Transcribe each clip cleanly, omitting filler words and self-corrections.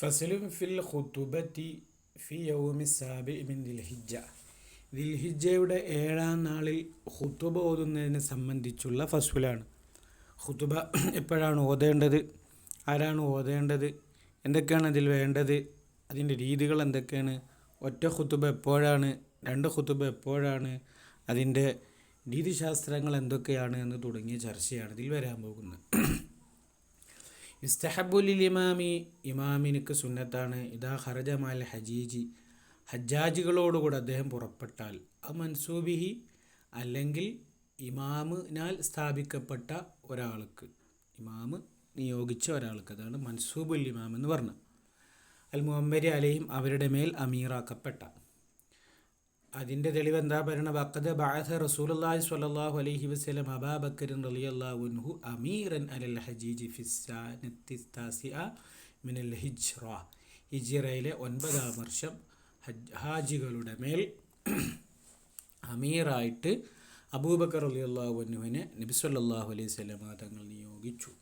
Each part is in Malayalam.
ഫസ്ലുൻ ഫിൽ ഖുതുബത്തി ഫി യൗമി സാബി മിൻ ദിൽഹിജ്ജ. ദിൽഹിജ്ജയുടെ 7-ാം നാളിൽ ഖുതുബ ഓതുന്നതിനെ സംബന്ധിച്ചുള്ള ഫസ്ലാണ്. ഖുതുബ എപ്പോഴാണ് ഓതേണ്ടത്, ആരാണ് ഓതേണ്ടത്, എന്തൊക്കെയാണ് അതിൽ വേണ്ടത്, അതിൻ്റെ രീതികൾ എന്തൊക്കെയാണ്, ഒറ്റ ഖുതുബ എപ്പോഴാണ്, 2 ഖുതുബ എപ്പോഴാണ്, അതിൻ്റെ രീതിശാസ്ത്രങ്ങൾ എന്തൊക്കെയാണ് എന്ന് തുടങ്ങിയ ചർച്ചയാണ് ഇതിൽ വരാൻ പോകുന്നത്. ഇസ്തഹബുലിൽ ഇമാമിനിക്ക് സുന്നത്താണ് ഇദാ ഖറജ മാൽ ഹജീജി, ഹജ്ജാജികളോടുകൂടെ അദ്ദേഹം പുറപ്പെട്ടാൽ, ആ മൻസൂബിഹി അല്ലെങ്കിൽ ഇമാമിനാൽ സ്ഥാപിക്കപ്പെട്ട ഒരാൾക്ക്, ഇമാമ് നിയോഗിച്ച ഒരാൾക്ക്, അതാണ് മൻസൂബുൽ ഇമാം എന്ന് പറഞ്ഞത്. അൽ മുഅമ്മരി അലൈഹിം, അവരുടെ മേൽ അമീറാക്കപ്പെട്ട. അതിൻ്റെ തെളിവ് എന്താ പറയുന്നത്? വഖദ് ബഅസ റസൂലുള്ളാഹി സ്വല്ലല്ലാഹു അലൈഹി വസല്ലം അബൂ ബക്കർ റളിയല്ലാഹു അൻഹു അമീറൻ അലൽ ഹജീജി ഫിസ്സാനത്തി താസിഅ മിനൽ ഹിജ്റ. ഹിജ്റയിലെ 9-ാം വർഷം ഹാജികളുടെ മേൽ അമീറായിട്ട് അബൂബക്കർ റളിയല്ലാഹു അൻഹുവിനെ നബി സ്വല്ലല്ലാഹു അലൈഹി വസല്ലം തങ്ങൾ നിയോഗിച്ചു.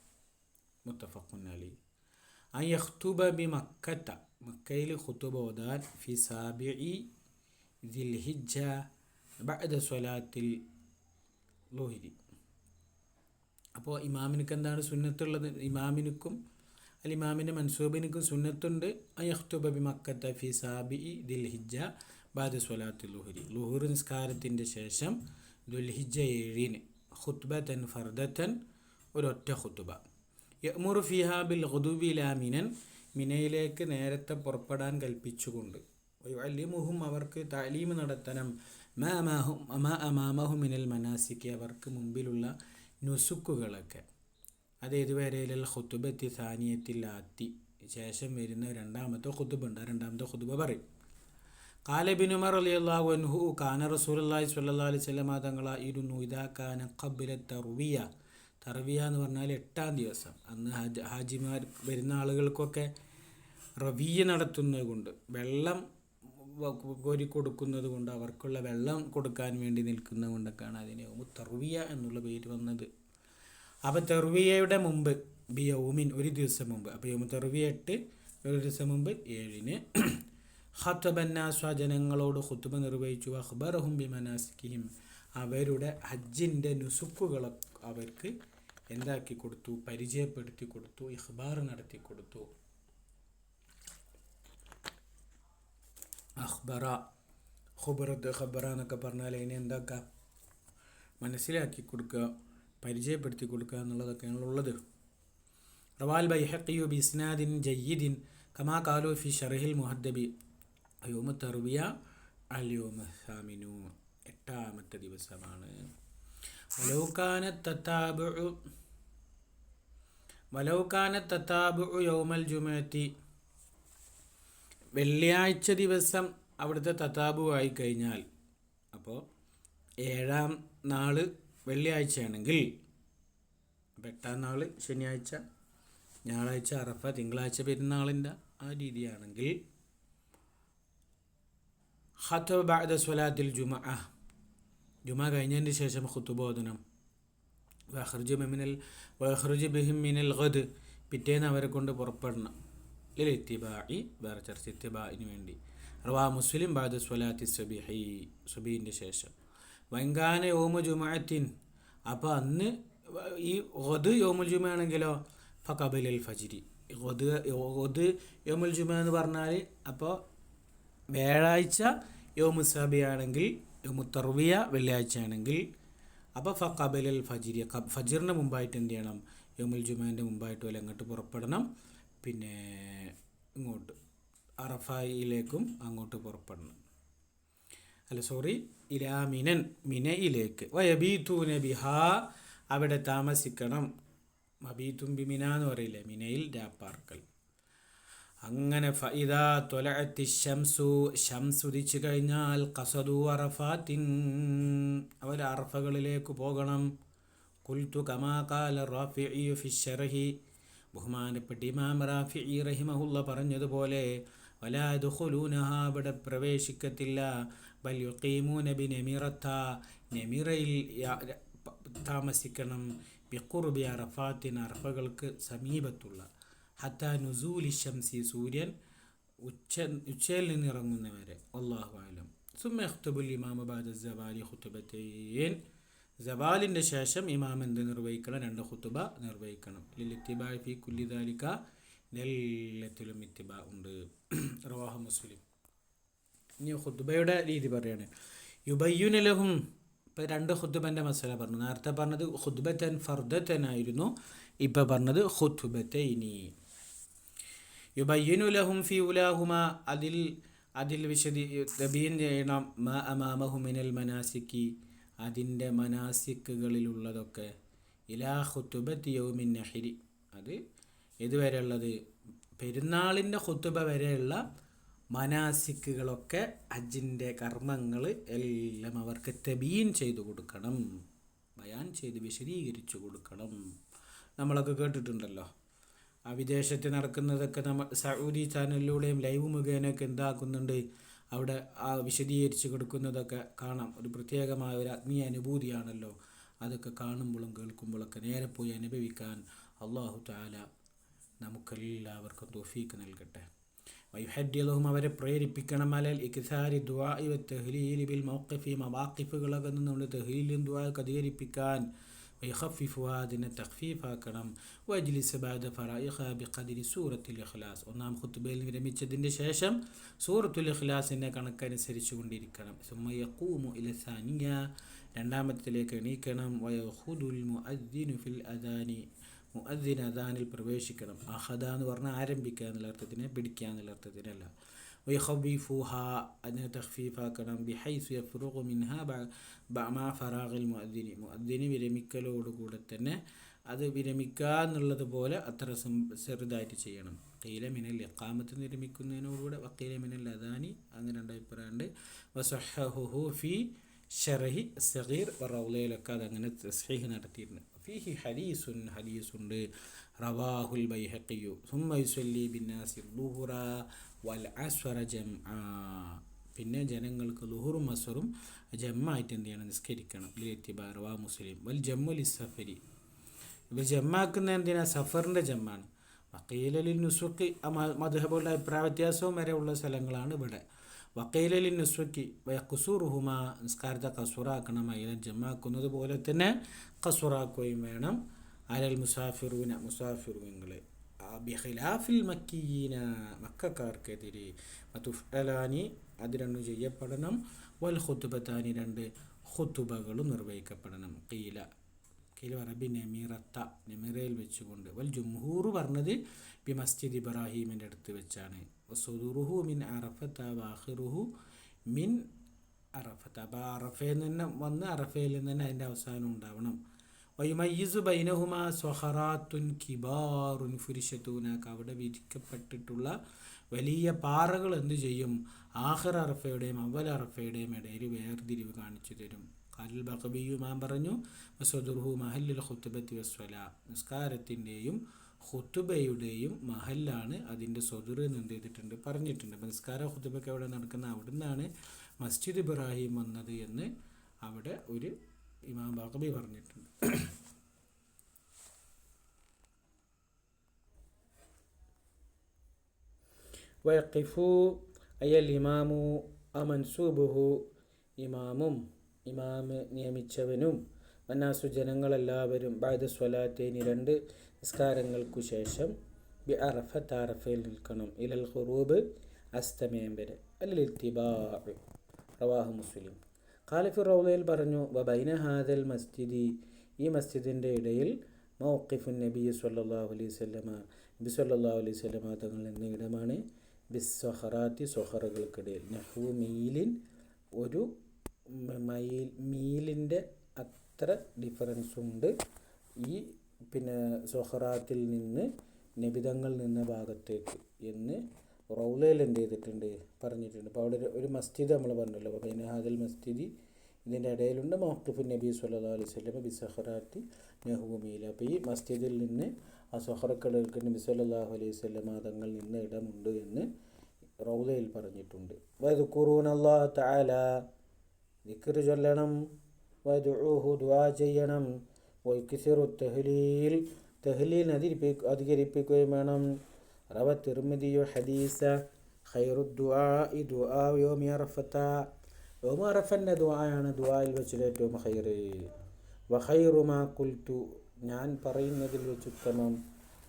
മുത്തഫഖുൻ അലൈഹി. അൻ യഖ്തുബ ബി മക്കത്ത, മക്കയിൽ ഖുതുബ ഓതാൻ ഫി സാബിഇ ദിൽഹിജ്ജ ബഅദ സ്വലാത്തിൽ ളുഹ്രി. അപ്പോൾ ഇമാമിനിക്ക് എന്താണ് സുന്നത്തുള്ളത്? ഇമാമിനിക്കും അൽ ഇമാമിൻ്റെ മൻസൂബിനിക്കും സുന്നത്തുണ്ട്. അയഖ്തുബ ബി മക്കത്ത ഫി സാബിഇ ദിൽഹിജ്ജ ബഅദ സ്വലാത്തിൽ ളുഹ്രി. ളുഹ്ർ നിസ്കാരത്തിൻ്റെ ശേഷം ദുൽഹിജ്ജ 7-ന് ഖുത്ബതൻ ഫർദതൻ, ഒരൊറ്റ ഖുതുബ. യഅ്മുറു ഫിഹാ ബിൽ ഖുദൂബി ഇലാ മിനൻ, മിനയിലേക്ക് നേരത്തെ പുറപ്പെടാൻ കൽപ്പിച്ചുകൊണ്ട്. വയുഅല്ലിമുഹും, അവർക്ക് താലീം നടത്തണം. മാ അമാമഹു മിനൽ മനാസിക്, അവർക്ക് മുമ്പിലുള്ള നുസുക്കുകളൊക്കെ. അത് ഇതുവരെയിൽ ഖുതുബത്തി സാനിയത്തിൽ ആത്തി, ശേഷം വരുന്ന 2-ാമത്തെ ഖുതുബ ഉണ്ട്, 2-ാമത്തെ ഖുതുബ പറയും. ഖാല ഇബ്നു ഉമർ റളിയല്ലാഹു അൻഹു കാന റസൂലുള്ളാഹി സ്വല്ലല്ലാഹു അലൈഹി വസല്ലം തങ്ങളായിരുന്നു ഇദാ കാന ഖബ്ല തർവിയ. തർവിയ എന്ന് പറഞ്ഞാൽ 8-ാം ദിവസം. അന്ന് ഹാജിമാർ വരുന്ന ആളുകൾക്കൊക്കെ റവിയ നടത്തുന്നത് കൊണ്ട്, വെള്ളം കോരി കൊടുക്കുന്നത് കൊണ്ട്, അവർക്കുള്ള വെള്ളം കൊടുക്കാൻ വേണ്ടി നിൽക്കുന്നത് കൊണ്ടൊക്കെയാണ് അതിന് തർവിയ എന്നുള്ള പേര് വന്നത്. അപ്പോൾ തെർവിയയുടെ മുമ്പ് ബിയൗമിൻ, ഒരു ദിവസം മുമ്പ്, അപ്പോൾ യൗമു തെർവിയ 8, ഒരു ദിവസം മുമ്പ് 7-ന് ഖതബന്നാസ്വ, ജനങ്ങളോട് ഖുതുബ നിർവഹിച്ചു. അഖ്ബറഹും ബിമനാസികിഹിം, അവരുടെ ഹജ്ജിൻ്റെ നുസുക്കുകൾ അവർക്ക് എന്താക്കി കൊടുത്തു, പരിചയപ്പെടുത്തി കൊടുത്തു, ഇഖ്ബാർ നടത്തി കൊടുത്തു. അഖ്ബറ, ഖുബറത്ത്, ഖബറ എന്നൊക്കെ പറഞ്ഞാൽ അതിനെ എന്താക്കുക, മനസ്സിലാക്കി കൊടുക്കുക, പരിചയപ്പെടുത്തി കൊടുക്കുക എന്നുള്ളതൊക്കെയാണ് ഉള്ളത്. റവാൽ ബൈഹഖിയു ബിസ്നാദിൻ ജയ്യിദിൻ കമാ ഖാലു ഫി ശർഹിൽ മുഹദ്ദബി യൗമു തർവിയ അൽ യൗമു സാമിനു, 8-ാമത്തെ ദിവസമാണ്. വലൗ കാന തതാബുഉ യൗമൽ ജുമുഅത്തി, വെള്ളിയാഴ്ച ദിവസം അവിടുത്തെ തതാബു ആയി കഴിഞ്ഞാൽ, അപ്പോൾ 7-ാം നാൾ വെള്ളിയാഴ്ചയാണെങ്കിൽ, 8-ാം നാൾ ശനിയാഴ്ച, ഞായറാഴ്ച അറഫ, തിങ്കളാഴ്ച പെരുന്നാളിൻ്റെ ആ രീതിയാണെങ്കിൽ, ഖത്ബ ബഅദ സ്വലാത്തിൽ ജുമുഅ, ജുമുഅ കഴിഞ്ഞതിന് ശേഷം ഖുതുബ ഓതണം. വഖ്റുജു ബിഹിം മിനൽ ഗദ്, പിറ്റേന്ന് അവരെ കൊണ്ട് പുറപ്പെടണം. ലിൽഇത്തിബാഇ, വേറെ ചർച്ച, ഇത്തിബാഇന് വേണ്ടി. റവാ മുസ്ലിം ബഅദ സ്വലാത്തി സുബ്ഹി, സുബ്ഹിൻ്റെ ശേഷം. വൻകാന യൗമു ജുമുഅത്തിൻ, അപ്പോൾ അന്ന് ഈ ഗദ് യൗമുൽ ജുമുഅ ആണെങ്കിലോ ഫഖബിലൽ ഫജ്രി. ഗദ് യൗമുൽ ജുമുഅ എന്ന് പറഞ്ഞാൽ, അപ്പോൾ വ്യാഴാഴ്ച യൗമു സാബി ആണെങ്കിൽ, യൗമു തർവിയ വെള്ളിയാഴ്ച ആണെങ്കിൽ, അപ്പോൾ ഫഖബിലൽ ഫജ്രി, ഫജ്റിന് മുമ്പായിട്ട് എന്ത് ചെയ്യണം, യൗമുൽ ജുമുഅൻ്റെ മുമ്പായിട്ട് വല്ല അങ്ങോട്ട് പുറപ്പെടണം. പിന്നെ ഇങ്ങോട്ട് അറഫയിലേക്കും അങ്ങോട്ട് പുറപ്പെടണം. ഇലാ മിനൻ, മിനയിലേക്ക്. വയബീതൂന ബിഹാ, അവിടെ താമസിക്കണം. മബീതും ബി മിന എന്ന് പറയില്ലേ, മിനയിൽ രാപ്പാർക്കൽ. അങ്ങനെ ഫഇദാ ത്വലഅത്തി ശംസു, ശംസ് ഉദിച്ചു കഴിഞ്ഞാൽ, ഖസദു അറഫാത്തിൻ, അവർ അറഫകളിലേക്ക് പോകണം. ഖുൽതു കമാ ഖാല റാഫിഇ ഫി ശർഹി, ബഹുമാനപ്പെട്ട ഇമാം റാഫിഇ റഹിമഹുല്ല പറഞ്ഞതുപോലെ, വലാ യദ്ഖുലൂനഹ, അവിടെ പ്രവേശിക്കത്തില്ല. ബൽ യുഖീമൂന ബി നമിറത്ത, നമിറയിൽ താമസിക്കണം. ബിഖുർബി അറഫാത്തിൻ, അറഫകൾക്ക് സമീപത്തുള്ള ഹത്താ നുസൂലി ഷംസി, സൂര്യൻ ഉച്ചയിൽ നിന്ന് ഇറങ്ങുന്നവരെ. അല്ലാഹു അഅലം. സുമ്മ യഖ്തുബുൽ ഇമാമു ബഅദ സവാലി ഖുതുബതൈൻ, സവാലിൻ്റെ ശേഷം ഇമാം എന്ത് നിർവഹിക്കണം? 2 ഖുതുബ നിർവഹിക്കണം. ലിൽ ഫി കുല്ലി ദാലിക, എല്ലാത്തിലും ഇത്തിബാ ഉണ്ട്. റവാഹു മുസ്ലിം. ഇനി ഖുതുബയുടെ രീതി പറയാണ്. യുബയ്യുന ലഹും, ഇപ്പോൾ 2 ഖുതുബൻ്റെ മസല പറഞ്ഞു. നേരത്തെ പറഞ്ഞത് ഖുതുബത്തൻ ഫർദത്തൻ ആയിരുന്നു, ഇപ്പോൾ പറഞ്ഞത് ഖുതുബത്തൈനി. യുബയ്യിനു ലഹും ഫി ഉലാഹുമ, അതിൽ തബീൻ ചെയ്യണം. മാ അമാമഹു മിനൽ മനാസിക്കി, അതിൻ്റെ മനാസിക്കുകളിലുള്ളതൊക്കെ. ഇലാ ഖുതുബത്തി യൗമിൻ നഹരി, അത് ഇതുവരെയുള്ളത് പെരുന്നാളിൻ്റെ ഖുതുബ വരെയുള്ള മനാസിക്കുകളൊക്കെ, ഹജ്ജിൻ്റെ കർമ്മങ്ങൾ എല്ലാം അവർക്ക് തബീൻ ചെയ്തു കൊടുക്കണം, ബയാൻ ചെയ്ത് വിശദീകരിച്ചു കൊടുക്കണം. നമ്മളൊക്കെ കേട്ടിട്ടുണ്ടല്ലോ, ആ വിദേശത്ത് നടക്കുന്നതൊക്കെ നമ്മൾ സൗദി ചാനലിലൂടെയും ലൈവ് മുഖേനയൊക്കെ എന്താക്കുന്നുണ്ട്, അവിടെ ആ വിശദീകരിച്ച് കൊടുക്കുന്നതൊക്കെ കാണാം. ഒരു പ്രത്യേകമായ ഒരു ആത്മീയ അനുഭൂതിയാണല്ലോ. അതൊക്കെ കാണുമ്പോഴും കേൾക്കുമ്പോഴൊക്കെ നേരെ പോയി അനുഭവിക്കാൻ അല്ലാഹു തആല നമുക്കെല്ലാവർക്കും തൗഫീഖ് നൽകട്ടെ. വയുഹദ്ദിലഹും, അവരെ പ്രേരിപ്പിക്കണം. അലൽ ഇക്സാരി ദുആഇ വത്തഹ്ലീലി ബിൽ മൗഖിഫി, മവാഖിഫുകളൊക്കെ നിന്നുകൊണ്ട് തഹ്ലീലും ദുആയൊക്കെ അധികരിപ്പിക്കാൻ. വയഖഫിഫുഹാ, അതിനെ തഖ്ഫീഫാക്കണം. വജ്ലിസ് ബഅദ ഫറായിഖ ബിഖദ്രി സൂറത്തുൽ ഇഖ്ലാസ്, ഒന്നാം ഖുതുബയിൽ വിരമിച്ചതിൻ്റെ ശേഷം സൂറത്തുൽ ഇഖ്ലാസിൻ്റെ കണക്കനുസരിച്ച് കൊണ്ടിരിക്കണം. സുമ്മ യഖൂമു ഇല സാനിയ, രണ്ടാമത്തിലേക്ക് എണീക്കണം. വയഖുദുൽ മുഅദ്ദിനു ഫിൽ അദാനി, മുഅദ്ദിൻ അദാനിൽ പ്രവേശിക്കണം. അഖദ എന്ന് പറഞ്ഞാൽ ആരംഭിക്കുക എന്നുള്ള അർത്ഥത്തിന്, പിടിക്കുക എന്നുള്ള അർത്ഥത്തിനല്ല. വയഖബിഫുഹ, അതിനെ തഖ്ഫീഫാക്കണം. ബിഹൈസു യഫ്റുഖു മിൻഹാ ബഅമാ ഫറാഖിൽ മുഅദ്ദിനി, മുഅദ്ദിന് വിരമിക്കലോടുകൂടെ തന്നെ അത് വിരമിക്കുക എന്നുള്ളതുപോലെ അത്ര ചെറുതായിട്ട് ചെയ്യണം. ഖീല മിനൽ ഇഖാമത്ത്, വിരമിക്കുന്നതിനോടുകൂടെ. വഖീല മിനൽ അദാനി, അങ്ങനെ 2 അഭിപ്രായമുണ്ട്. വസഹഹുഹു ഫി ഷറഹി സഗീർ റൗളയിലൊക്കെ അതങ്ങനെ തസ്ഹീഹ് നടത്തിയിട്ടുണ്ട്. ഫീഹി ഹദീസുണ്ട്. റവാഹുൽ ബൈഹഖിയു. സുമ്മ യുസല്ലി ബിന്നാസി ളുഹുറ വൽ അസ്വറ ജംആ, പിന്നെ ജനങ്ങൾക്ക് ളുഹുറും അസ്വറും ജമ്മായിട്ട് എന്ത് ചെയ്യണം? നിസ്കരിക്കണം. ലിത്തിബാ, റവാഹു മുസ്ലിം. വൽ ജമ്മു ലിസ്സഫരി, ഇവർ ജമ്മാക്കുന്ന എന്തിനാ? സഫറിൻ്റെ ജമ്മാണ്. വഖീലലിൻ നുസുഖി, മദ്ഹബുകളുടെ അഭിപ്രായ വ്യത്യാസവും വരെ ഉള്ള സ്ഥലങ്ങളാണ് ഇവിടെ. വഖീലലിൻ നുസുഖി വയഖ്സുറുഹുമ, നിസ്കാരത്തെ കസുറാക്കണം. അതിനെ ജമ്മാക്കുന്നത് പോലെ തന്നെ കസുറാക്കുകയും വേണം. അലൽ മുസാഫിറൂന, മുസാഫിറുകളെ. ബിഖിലാഫിൽ മക്കിയീന, മക്കക്കാർക്കെതിരെ. വതുഫ്അലാനി, അത് 2 ചെയ്യപ്പെടണം. വൽ ഖുതുബത്താനി, 2 ഖുതുബകളും നിർവഹിക്കപ്പെടണം. ഖീല പറബി നെമീറത്ത, നെമിറയിൽ വെച്ചുകൊണ്ട്. വൽ ജുംഹൂർ പറഞ്ഞത് ബി മസ്ജിദ് ഇബ്രാഹീമിൻ്റെ അടുത്ത് വെച്ചാണ്. വസുദുറുഹു മിൻ അറഫത്ത വാഹിറുഹു മിൻ അറഫത്ത, അപ്പോൾ അറഫയിൽ നിന്ന് വന്ന് അറഫയിൽ നിന്ന് തന്നെ അതിൻ്റെ അവസാനം ഉണ്ടാവണം. വയുമയ്യിസു ബൈനഹുമാ സ്വഹറാത്തുൻ കിബാറുൻ ഫുരിഷത്തൂനാക്ക, അവിടെ വിധിക്കപ്പെട്ടിട്ടുള്ള വലിയ പാറകൾ എന്തു ചെയ്യും? ആഖിർ അറഫയുടെയും അവൽ അറഫയുടെയും ഇടയിൽ വേർതിരിവ് കാണിച്ചു തരും. ഖാലിൽ ബഖബിയു, ഇമാം പറഞ്ഞു, വസദുറുഹു മഹല്ലുൽ ഖുതുബത്തി വസ്സലാ, നിസ്കാരത്തിൻ്റെയും ഖുതുബയുടെയും മഹല്ലാണ് അതിൻ്റെ സ്വദുർ എന്ന് എന്ത് ചെയ്തിട്ടുണ്ട്? പറഞ്ഞിട്ടുണ്ട്. അപ്പോൾ നിസ്കാര ഖുതുബയൊക്കെ അവിടെ നടക്കുന്ന അവിടെ നിന്നാണ് മസ്ജിദ് ഇബ്രാഹിം വന്നത് എന്ന് അവിടെ ഒരു ഇമാം ബഖബി പറഞ്ഞിട്ടുണ്ട്. വയഖിഫു അയ്യൽ ഇമാമു അമൻസൂബുഹു, ഇമാമും ഇമാമ് നിയമിച്ചവനും വന്നാസു ജനങ്ങളെല്ലാവരും ബഅദ സ്വലാത്തൈനി, 2 നിസ്കാരങ്ങൾക്കു ശേഷം ബി അറഫത്ത്, അറഫയിൽ നിൽക്കണം. ഇലൽ ഖുറൂബ്, അസ്തമയം വരെ. അൽ ഇത്തിബാ, റവാഹു മുസ്ലിം. ഖാലിഫി റൗളയിൽ പറഞ്ഞു, വബൈന ഹാദൽ മസ്ജിദി, ഈ മസ്ജിദിൻ്റെ ഇടയിൽ മൗഖിഫുൻ നബി സല്ലല്ലാഹു അലൈഹി വസല്ലമ, നബി സല്ലല്ലാഹു അലൈഹി വസല്ലമ തങ്ങൾ എന്ന ഇടമാണ്. ബിസ്സഹറാത്തി, സ്വഹറകൾക്കിടയിൽ. നഹ്വു മീലിൻ, ഒരു മീലിൻ്റെ അത്ര ഡിഫറൻസ് ഉണ്ട് ഈ സ്വഹറാത്തിൽ നിന്ന് നബിതങ്ങൾ നിന്ന ഭാഗത്തേക്ക് എന്ന് റൗലയിൽ എന്ത് ചെയ്തിട്ടുണ്ട്? പറഞ്ഞിട്ടുണ്ട്. അപ്പോൾ അവിടെ ഒരു മസ്ജിദ് നമ്മൾ പറഞ്ഞല്ലോ, ബൈന ഹാദൽ മസ്ജിദി, ഇതിൻ്റെ ഇടയിലുണ്ട് മൗഖിഫുൻ നബി സല്ലല്ലാഹു അലൈഹി വസല്ലം ബിസ്സഹറാത്തി നഹ്വു മീൽ. അപ്പോൾ ഈ മസ്ജിദിൽ നിന്ന് ആ സ്വഹറക്കടൽക്ക് നബി സല്ലല്ലാഹു അലൈഹി വസല്ലം തങ്ങൾ നിന്ന ഇടമുണ്ട് എന്ന് റൗലയിൽ പറഞ്ഞിട്ടുണ്ട്. വദ്കുറൂനല്ലാഹ തആല, ദിക്ർ ചൊല്ലണം. വദ്ഉഹു, ദുആ ചെയ്യണം. വയുക്സിറു തഹ്ലീൽ, തഹ്ലീൽ അധികരിപ്പിക്കുകയും വേണം. റവ തിർമിദിയു ഹദീസ ഖൈറു ദുആഇ ദുആഉ യൗമി അറഫത. യൗമ അറഫൻ്റെ ദുആയാണ് ദുആയിൽ വെച്ചിട്ട് ഏറ്റവും ഖൈറ്. വഖൈറു മാ ഖുൽതു, ഞാൻ പറയുന്നതിൽ വെച്ച് ഉത്തമം,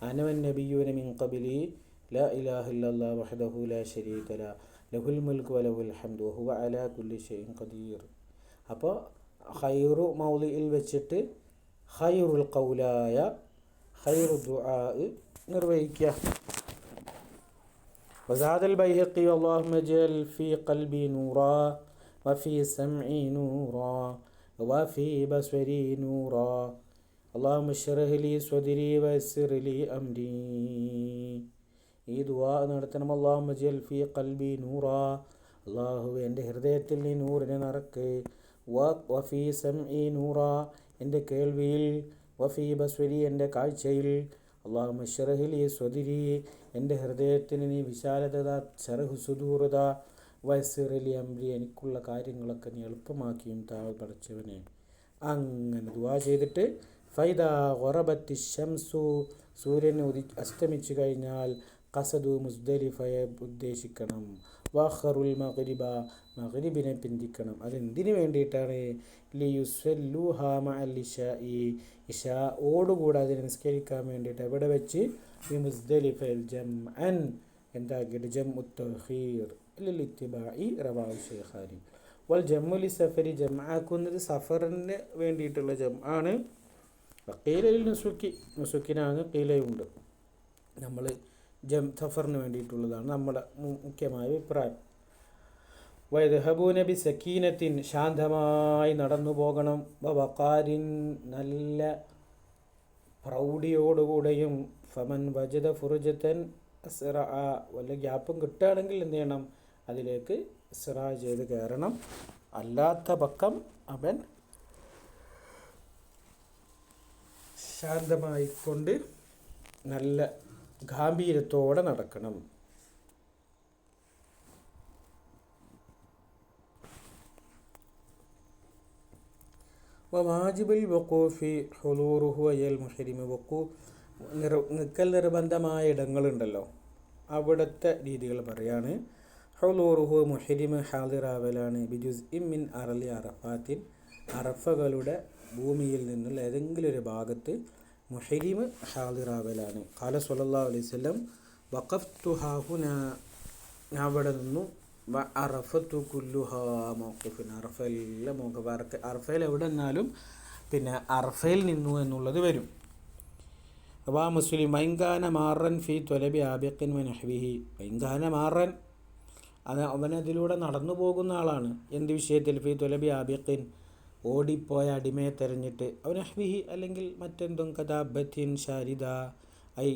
അനവൻ നബിയ്യൂന മിൻ ഖബ്ലി ലാ ഇലാഹ ഇല്ലല്ലാഹു വഹ്ദഹു ലാ ശരീക ലഹു ലഹുൽ മുൽക്കു വലഹുൽ ഹംദു വഹുവ അലാ കുല്ലി ഷൈഇൻ ഖദീർ. അപ്പോൾ ഖൈറു മൗളിയിൽ വെച്ചിട്ട് ഖൈറുൽ ഖൗലായ ഖൈറു ദുആ നിർവഹിക്കുക. വസാദൽ ബൈഹഖി അല്ലാഹുമ്മ ജഅൽ ഫീ ഖൽബി നൂറാ വഫീ സമഇ നൂറാ വഫീ ബസ്വരി നൂറാ അല്ലാഹുമ്മ ഇശ്റഹ് ലി സ്വദ്രി വയസ്സിർ ലി അംരി. ഈ ദുആ നടത്തണം. അല്ലാഹുമ്മ ജഅൽ ഫീ ഖൽബി നൂറാ, അല്ലാഹുവേ എൻ്റെ ഹൃദയത്തിൽ നീ നൂറിനെ നിറക്ക്. വഫീ സമഇ നൂറാ, എൻ്റെ കേൾവിയിൽ. വഫീ ബസ്വരി, എൻ്റെ കാഴ്ചയിൽ. അല്ലാഹുമ്മ ഇശ്റഹ് ലി സ്വദ്രി, എൻ്റെ ഹൃദയത്തിന് നീ വിശാലത, ശറഹ് സുദൂറത. വയസ്സിർ ലി അംരി, എനിക്കുള്ള കാര്യങ്ങളൊക്കെ നീ എളുപ്പമാക്കിയും താഴെ പടച്ചവനെ. അങ്ങനെ ദുആ ചെയ്തിട്ട് ഫൈദാ ഖറബത്തി ശംസു, സൂര്യൻ അസ്തമിച്ചു കഴിഞ്ഞാൽ ഖസദു മുസ്ദലിഫയെ ഉദ്ദേശിക്കണം. വഖറുൽ മഗ്രിബ, മഗ്രിബിനെ പിന്തിക്കണം. അതെന്തിനു വേണ്ടിയിട്ടാണ്? ലിയുസല്ലൂഹാ മഅൽ ഇശാഇ, ഇശാഓടുകൂടെ അതിനെ നിസ്കരിക്കാൻ വേണ്ടിയിട്ട്. എവിടെ വെച്ച്? ഈ മുസ്ദലിഫയിൽ ജംഅൻ, എന്താക്കിയിട്ട് ജംഉ തഖീർ ലിൽ ഇത്തിബാഇ റവാഹു ശൈഖാനി. വൽ ജംഉ ലി സഫരി, ജംആക്കുന്നത് സഫറിന് വേണ്ടിയിട്ടുള്ള ജംആണ്. ഖീലയിൽ നുസുക്കിനാണ് ഖീലയുണ്ട്. നമ്മൾ സഫറിന് വേണ്ടിയിട്ടുള്ളതാണ് നമ്മുടെ മുഖ്യമായ അഭിപ്രായം. വയദ്ഹബൂന ബി സക്കീനത്തിൻ, ശാന്തമായി നടന്നു പോകണം. വഖാരിൻ, നല്ല പ്രൗഢിയോടുകൂടെയും. ഫമൻ വജദ ഫുർജതൻ അസ്റഅ, വല്ല ഗ്യാപ്പും കിട്ടുകയാണെങ്കിൽ എന്ത് ചെയ്യണം? അതിലേക്ക് ഇസ്റാ ചെയ്ത് കയറണം. അല്ലാത്ത പക്കം അവൻ ശാന്തമായിക്കൊണ്ട് നല്ല ഗാംഭീര്യത്തോടെ നടക്കണം. വാജിബുൽ വഖൂഫി ഹുളൂറുഹു അയൽ മുഹരിമി, നിൽക്കൽ നിർബന്ധമായ ഇടങ്ങളുണ്ടല്ലോ, അവിടുത്തെ രീതികൾ പറയാണ്. ഹുളൂറുഹു, മുഹരിമ് ഹാദിറാവലാണ്. ബിജുസ്ഇൻ മിൻ അർളി അറഫാത്തിൻ, അറഫകളുടെ ഭൂമിയിൽ നിന്നുള്ള ഏതെങ്കിലും ഒരു ഭാഗത്ത് മുഹരിമ് ഹാദിറാവലാണ്. ഖാല സ്വല്ലല്ലാഹു അലൈഹി വസല്ലം വഖഫ്തു ഹാഹുനാ, ഞാൻ അവിടെ നിന്നു. അറഫത്തു കുല്ലുഹാ മൗഖിഫുൻ, അറഫയിലെ മൗഖിഫ്, അറഫയിൽ എവിടെ നിന്നാലും പിന്നെ അറഫയിൽ നിന്നു എന്നുള്ളത് വരും. വാ മുസ്ലിം വൈങ്കാന മാറൻ ഫി ത്വലബി ആബിഖിൻ വനഹ്വിഹി, വൈങ്കാന മാറൻ, അത് അവനതിലൂടെ നടന്നു പോകുന്ന ആളാണ്. എന്ത് വിഷയത്തിൽ? ഫി ത്വലബി ആബിഖിൻ, ഓടിപ്പോയ അടിമയെ തെരഞ്ഞിട്ട്. അവനഹ്വിഹി, അല്ലെങ്കിൽ മറ്റെന്തും. കഥാബത്തിൻ ഷാരിദ, ഐ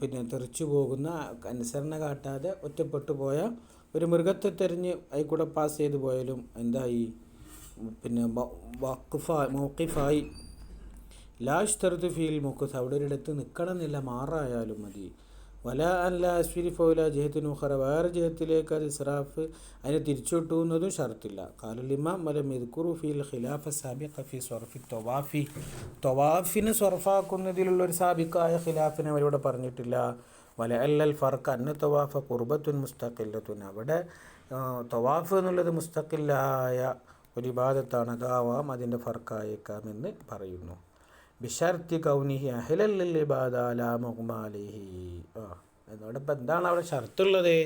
പിന്നെ തെറിച്ചു പോകുന്ന, അനുസരണ കാട്ടാതെ ഒറ്റപ്പെട്ടു പോയ ഒരു മൃഗത്തെ തെരഞ്ഞ് അതിൽ പാസ് ചെയ്ത് പോയാലും എന്തായി? പിന്നെ മൗഖിഫായി. ലാഷ്തർത്ത് ഫീൽ മുഖസ്, അവിടെ ഒരിടത്ത് നിൽക്കണമെന്നില്ല, മാറായാലും മതി. വല അല്ല അസ്ഫിരിഫ് വല ജഹത്തിനു ഖറ, വേറെ ജഹത്തിലേക്ക് അത് ഇസ്റാഫ്, അതിനെ തിരിച്ചുവിട്ടുന്നതും ഷർത്തില്ല. ഖാലുൽ ഇമാം വലം യദ്കുറു ഫീൽ ഖിലാഫ സാബിഖ ഫി സർഫി തവാഫി, തവാഫിന് സർഫാക്കുന്നതിലുള്ളൊരു സാബിഖായ ഖിലാഫിനെ അവരിവിടെ പറഞ്ഞിട്ടില്ല. വല അല്ലൽ ഫർഖ് അന്ന തവാഫ ഖുർബത്തുൻ മുസ്തഖില്ലത്തുൻ, അവിടെ തവാഫ് എന്നുള്ളത് മുസ്തഖില്ലായ ഒരു ഇബാദത്താണ്, അതാവാം അതിൻ്റെ ഫർഖായേക്കാമെന്ന് പറയുന്നു. ബിഷർത്തി കൗനിഹി അഹ്ലൽ ലിൽ ഇബാദ ലാ മുഗ്മ അലൈഹി. എന്നോടൊപ്പം എന്താണ് അവിടെ ഷർത്തുള്ളത്?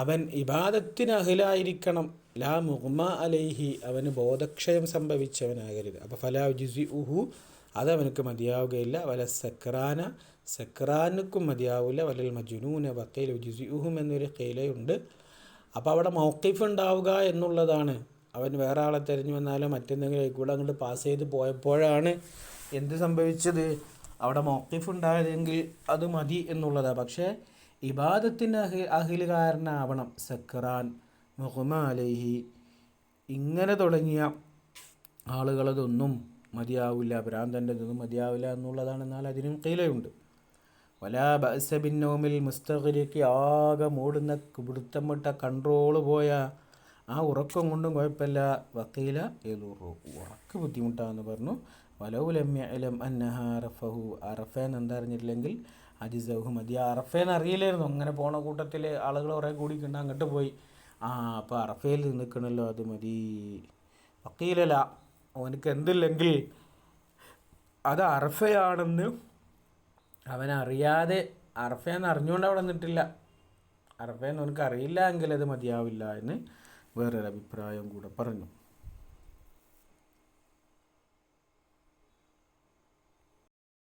അവൻ ഇബാദത്തിന് അഹ്ലായിരിക്കണം. ലാ മുഗ്മ അലൈഹി, അവന് ബോധക്ഷയം സംഭവിച്ചവനാകരുത്. അപ്പോൾ ഫലാ യുജ്സിഉഹു, അതവനക്ക് മതിയാവുകയില്ല. വല സക്രാന, സക്രാനുക്കും മതിയാവില്ല. വലൽ മജ്നൂന വഖീല യുജ്സിഉഹും എന്നൊരു ഖീലയുണ്ട്. അപ്പോൾ അവിടെ മൗഖിഫ് ഉണ്ടാവുക എന്നുള്ളതാണ്. അവൻ വേറെ ആളെ തിരഞ്ഞു വന്നാലോ മറ്റെന്തെങ്കിലും കൂടെ അങ്ങോട്ട് പാസ് ചെയ്ത് പോയപ്പോഴാണ് എന്ത് സംഭവിച്ചത്? അവിടെ മൗഖിഫ് ഉണ്ടായതെങ്കിൽ അത് മതി എന്നുള്ളതാണ്. പക്ഷേ ഇബാദത്തിന് അഹിലുകാരനാവണം. സക്രാൻ, മുഗ്മ അലൈഹി, ഇങ്ങനെ തുടങ്ങിയ ആളുകളതൊന്നും മതിയാവില്ല, ഭ്രാന്തൻ്റെതൊന്നും മതിയാവില്ല എന്നുള്ളതാണ്. എന്നാൽ അതിനും ഖീലയുണ്ട്. വലാ ബഅസ ബിന്നൗമിൽ മുസ്തഗ്രിഖി, ആകെ മൂടുന്ന പിടുത്തം വിട്ട കൺട്രോള് പോയ ആ ഉറക്കം കൊണ്ടും കുഴപ്പമില്ല. വഖീല യദുറു, ഉറക്ക് ബുദ്ധിമുട്ടാന്ന് പറഞ്ഞു. വലൗ ലം യഅലം അന്നഹ അറഫഹു, അറഫ എന്ന് എന്തറിഞ്ഞിട്ടില്ലെങ്കിൽ അജിസഹു മതി. അറഫേന്ന് അറിയില്ലായിരുന്നു. അങ്ങനെ പോണ കൂട്ടത്തിൽ ആളുകൾ കുറേ കൂടിക്കുണ്ട്, അങ്ങോട്ട് പോയി. അപ്പോൾ അറഫയിൽ നിൽക്കണല്ലോ, അത് മതി. വക്കീലല്ല, അവനക്ക് എന്തില്ലെങ്കിൽ അത് അറഫയാണെന്ന് അവനറിയാതെ, അറഫയെന്ന് അറിഞ്ഞുകൊണ്ട് അവിടെ നിന്നിട്ടില്ല. അറഫയെന്ന് അവനക്ക് അറിയില്ല എങ്കിൽ അത് മതിയാവില്ല എന്ന് വേറൊരു അഭിപ്രായം കൂടെ പറഞ്ഞു.